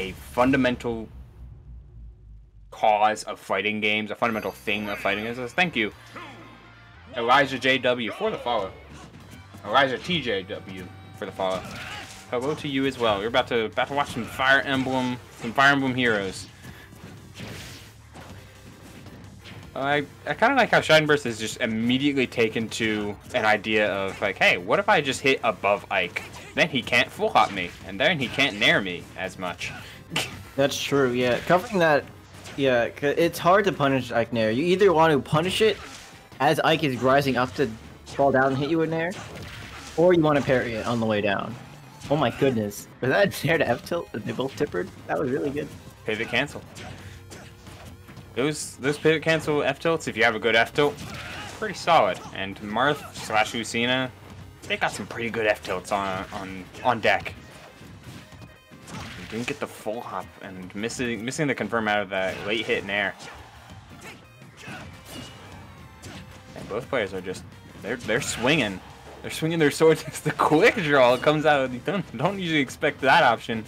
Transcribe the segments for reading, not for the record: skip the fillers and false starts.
a fundamental cause of fighting games, a fundamental thing of fighting games. Thank you, Elijah JW, for the follow. Elijah TJW for the follow. Hello to you as well. You're about to watch some Fire Emblem Heroes. I kind of like how ShineBurst is just immediately taken to an idea of like, hey, what if I just hit above Ike? Then he can't full hop me, and then he can't nair me as much. That's true, yeah. Covering that, yeah, it's hard to punish Ike nair. You either want to punish it as Ike is rising up to fall down and hit you with nair, or you want to parry it on the way down. Oh my goodness. Was that nair to F tilt that they both tippered? That was really good. Pivot cancel. Those pivot cancel F tilts, if you have a good F tilt, pretty solid. And Marth / Lucina, they got some pretty good F tilts on deck. Didn't get the full hop and missing the confirm out of that late hit nair. And both players are just they're swinging. They're swinging their swords. It's the quick draw. It comes out. You don't usually expect that option.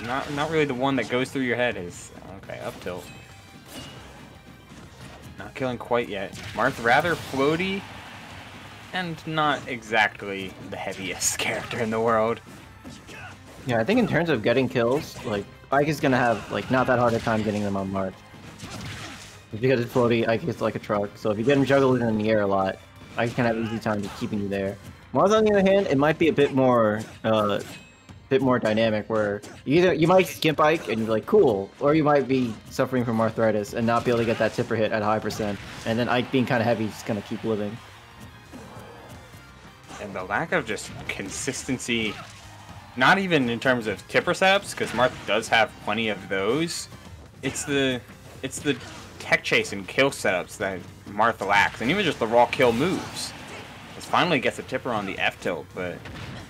Not really the one that goes through your head. Is okay, up tilt. Not killing quite yet. Marth rather floaty and not exactly the heaviest character in the world. Yeah, I think in terms of getting kills, like Ike is gonna have like not that hard a time getting them on Marth. Because it's floaty, Ike is like a truck. So if you get him juggled in the air a lot, Ike can have easy time just keeping you there. Marth, on the other hand, it might be a bit more dynamic, where you might skimp Ike and you're like cool, or you might be suffering from arthritis and not be able to get that tipper hit at a high %, and then Ike being kind of heavy is just gonna keep living. And the lack of just consistency, not even in terms of tipper setups, because Marth does have plenty of those. It's the tech chase and kill setups that Marth lacks, and even just the raw kill moves. It finally gets a tipper on the F tilt, but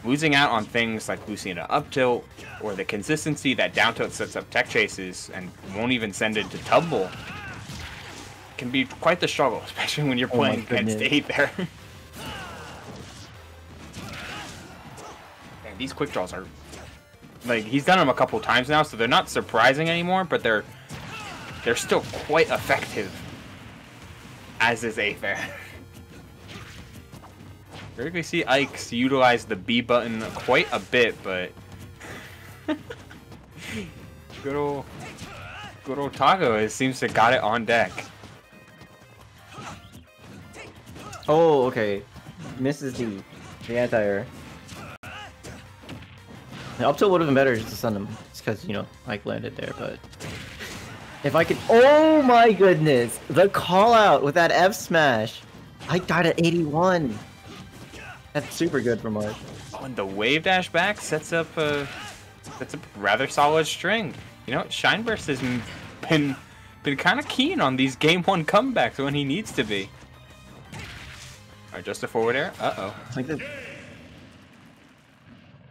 losing out on things like Lucina up tilt, or the consistency that down tilt sets up tech chases and won't even send it to tumble, can be quite the struggle, especially when you're playing against Aether. And these quick draws are, like, he's done them a couple times now, so they're not surprising anymore, but they're still quite effective, as is Aether. Rarely see Ike's utilize the B button quite a bit, but good old Taco seems to got it on deck. Oh, okay. Misses the anti-air. The up tilt would have been better just to send him, just because, you know, Ike landed there, but if I could, oh my goodness, the call out with that F smash. Ike died at 81. That's super good for Marth. Oh, and the wave dash back sets up a rather solid string. You know, ShineBurst has been kind of keen on these game 1 comebacks when he needs to be. Alright, just a forward air. Uh-oh. Like the...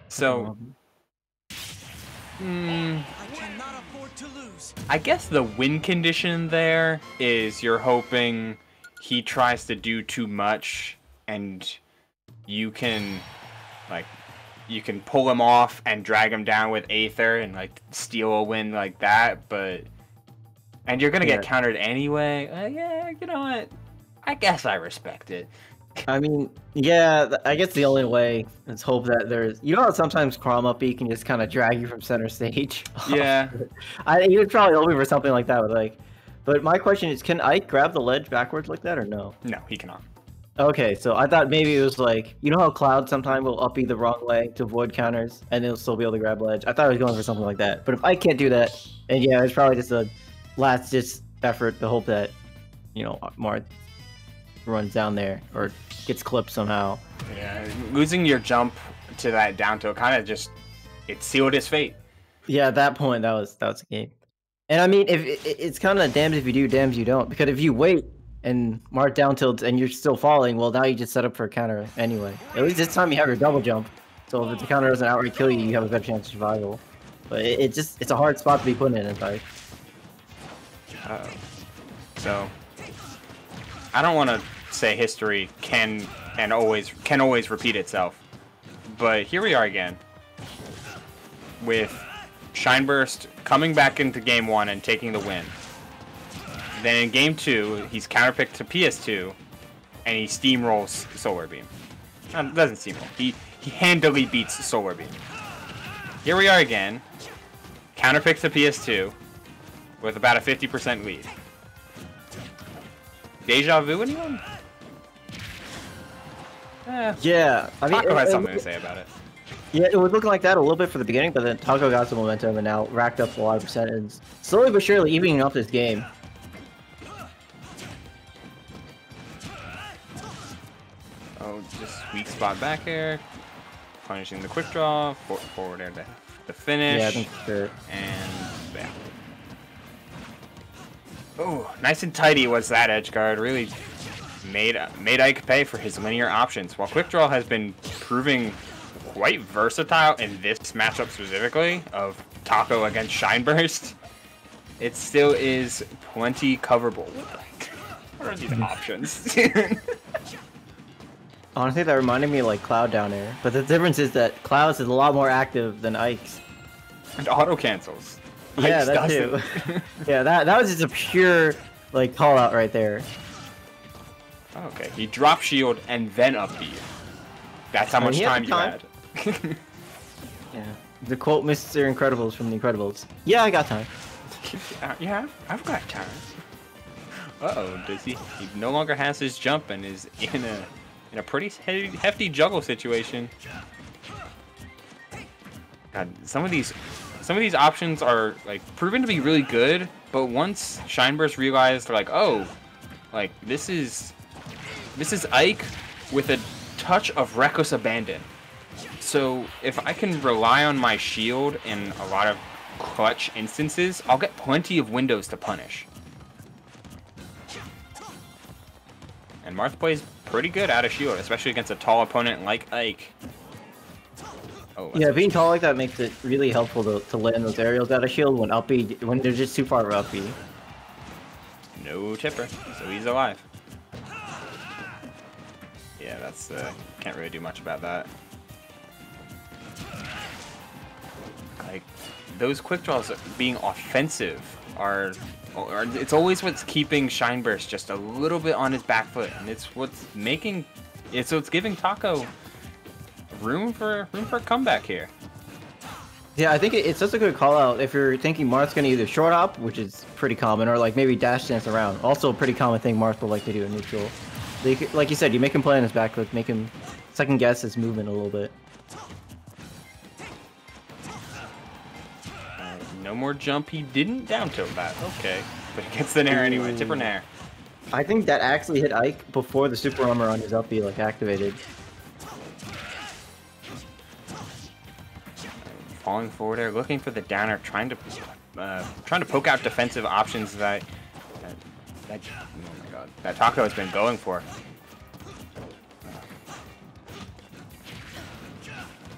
So, I guess the win condition there is you're hoping he tries to do too much and you can pull him off and drag him down with Aether and like steal a win like that, and you're gonna get countered anyway. Yeah, you know what? I guess I respect it. I mean, yeah, I guess the only way is hope that there's, you know how sometimes Crom Up B can just kind of drag you from center stage? Yeah. He was probably hoping for something like that, but my question is, can Ike grab the ledge backwards like that or no? No, he cannot. Okay, so I thought maybe it was like, you know how Cloud sometimes will up B the wrong way to avoid counters, and it'll still be able to grab ledge? I thought I was going for something like that, but if I can't do that, and yeah, it's probably just a last effort to hope that, you know, Marth runs down there or gets clipped somehow. Yeah, losing your jump to that down tilt kind of just, it sealed his fate. Yeah, at that point, that was a game. And I mean, if it's kind of damned if you do, damned if you don't, because if you wait and Marth down tilts and you're still falling, well, now you just set up for a counter anyway. At least this time you have your double jump, so if the counter doesn't outright kill you, you have a better chance of survival. But it's a hard spot to be put in fight. So I don't want to say history can always repeat itself, but here we are again with ShineBurst coming back into game 1 and taking the win. Then in game 2, he's counterpicked to PS2, and he steamrolls Solar Beam. Doesn't steamroll. He handily beats Solar Beam. Here we are again. Counterpicked to PS2 with about a 50% lead. Deja vu, anyone? Yeah, I mean, Taco has something to say about it. Yeah, it was looking like that a little bit for the beginning, but then Taco got some momentum and now racked up a lot of percentage. Slowly but surely evening up this game. Oh, just weak spot back air. Punishing the quick draw. Forward air to the finish. Yeah, I think sure. And bam. Oh, nice and tidy was that edge guard. Really made Ike pay for his linear options. While quick draw has been proving quite versatile in this matchup specifically of Taco against ShineBurst, it still is plenty coverable. What are these options? Honestly, that reminded me of like Cloud down air, but the difference is that Cloud's is a lot more active than Ike's. And auto cancels. Yeah, Ike's that too. Yeah, that was just a pure like call out right there. Okay, he dropped shield and then up B. That's how much time you had. Yeah, the quote Mr. Incredibles from The Incredibles. Yeah, I got time. Yeah, I've got time. Uh-oh, does he? He no longer has his jump and is in a pretty hefty juggle situation. God, some of these options are like proven to be really good, but once ShineBurst realized they're like, oh, like this is Ike with a touch of reckless abandon. So if I can rely on my shield in a lot of clutch instances, I'll get plenty of windows to punish. And Marth plays pretty good out of shield, especially against a tall opponent like Ike. Oh, yeah, being tall like that makes it really helpful to land those aerials out of shield when they're just too far up B. No tipper, so he's alive. Yeah, that's can't really do much about that. Like those quick draws being offensive are it's always what's keeping ShineBurst just a little bit on his back foot, and it's what's making it's giving Taco room for a comeback here. Yeah, I think it's just a good call out if you're thinking Marth's gonna either short hop, which is pretty common, or like maybe dash dance around. Also a pretty common thing Marth will like to do in neutral. Like you said, you make him play on his back foot, make him second guess his movement a little bit. No more jump. He didn't down tilt that. Okay, but he gets the nair anyway. Tipper nair. I think that actually hit Ike before the super armor on his up B like activated. Falling forward there, looking for the downer, trying to poke out defensive options that oh my god, that Taco has been going for.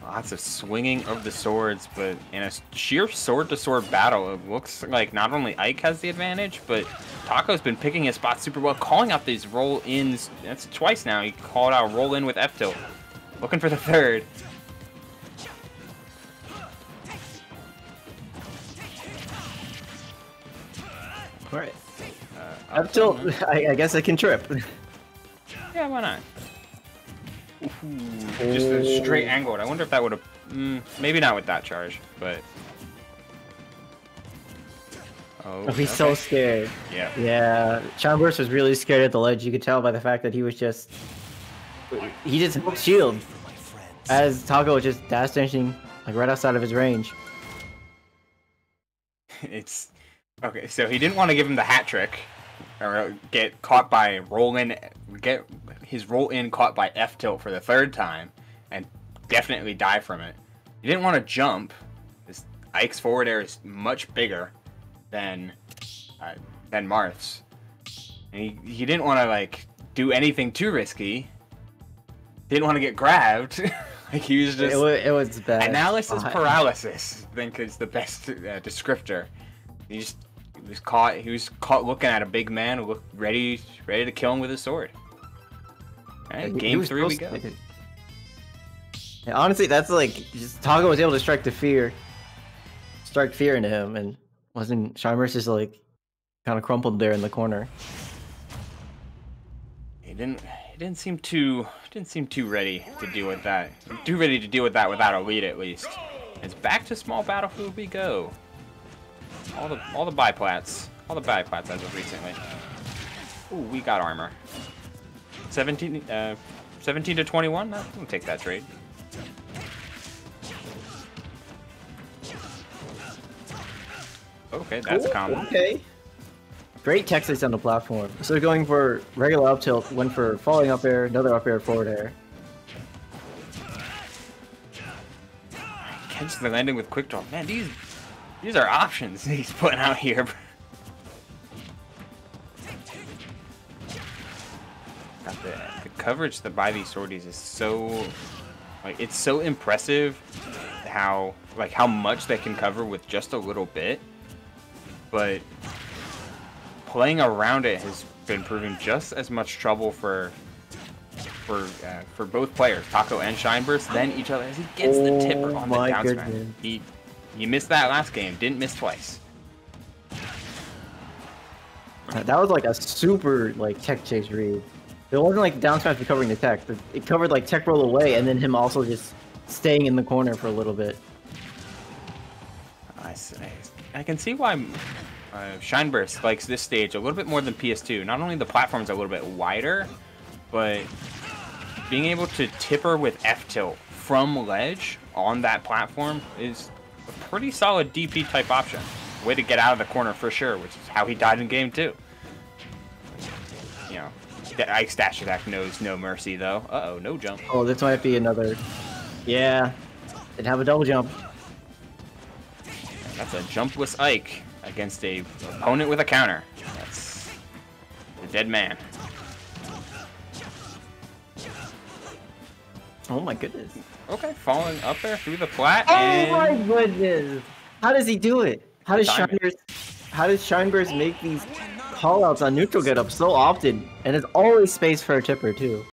Lots of swinging of the swords, but in a sheer sword-to-sword battle, it looks like not only Ike has the advantage, but Taco's been picking his spots super well, calling out these roll-ins. That's twice now. He called out roll-in with F-tilt. Looking for the third. Alright. F-tilt, I guess I can trip. Yeah, why not? Ooh, just a straight angled. I wonder if that would have... maybe not with that charge, but... Oh, he's so scared. Yeah. Yeah, ShineBurst was really scared at the ledge. You could tell by the fact that he was just... He just hooked shield. As Taco was just dash dashing like right outside of his range. It's... Okay, so he didn't want to give him the hat trick. Or get caught by get his roll-in caught by F-tilt for the third time. And definitely die from it. He didn't want to jump. This Ike's forward air is much bigger than Marth's. And he didn't want to like do anything too risky. Didn't want to get grabbed. Like he was just it was bad. Analysis paralysis, I think is the best descriptor. He was caught looking at a big man who looked ready to kill him with his sword. Alright, game 3 we go. Yeah, honestly, that's like just Taco was able to strike the fear. strike fear into him, and wasn't ShineBurst just like kind of crumpled there in the corner. He didn't seem too ready to deal with that. Too ready to deal with that without a lead at least. It's back to small battlefield we go. All the biplats. All the biplats as of recently. Ooh, we got armor. 17 to 21? We'll take that trade. Okay, that's a combo. Okay. Great tech six on the platform. So going for regular up tilt, went for falling up air, another up air, forward air. Catch the landing with quick draw. Man, these are options he's putting out here. The coverage that by these sorties is so, like, it's so impressive how much they can cover with just a little bit, but playing around it has been proving just as much trouble for both players, Taco and ShineBurst, than each other as he gets the tipper on the down smash. He missed that last game, didn't miss twice. That was like a super like tech chase read. It wasn't like down smash recovering the tech. It covered like tech roll away and then him also just staying in the corner for a little bit. I can see why ShineBurst likes this stage a little bit more than PS2. Not only the platform's a little bit wider, but being able to tipper with F-tilt from ledge on that platform is a pretty solid DP type option. Way to get out of the corner for sure, which is how he died in game 2. You know, the Ike Stash attack knows no mercy though. Uh-oh, no jump. Oh, this might be another. Yeah, it'd have a double jump. That's a jumpless Ike against a opponent with a counter. That's the dead man. Oh my goodness. Okay, falling up there through the plat. Oh my goodness! How does he do it? How does ShineBurst make these callouts on neutral get up so often? And it's always space for a tipper too.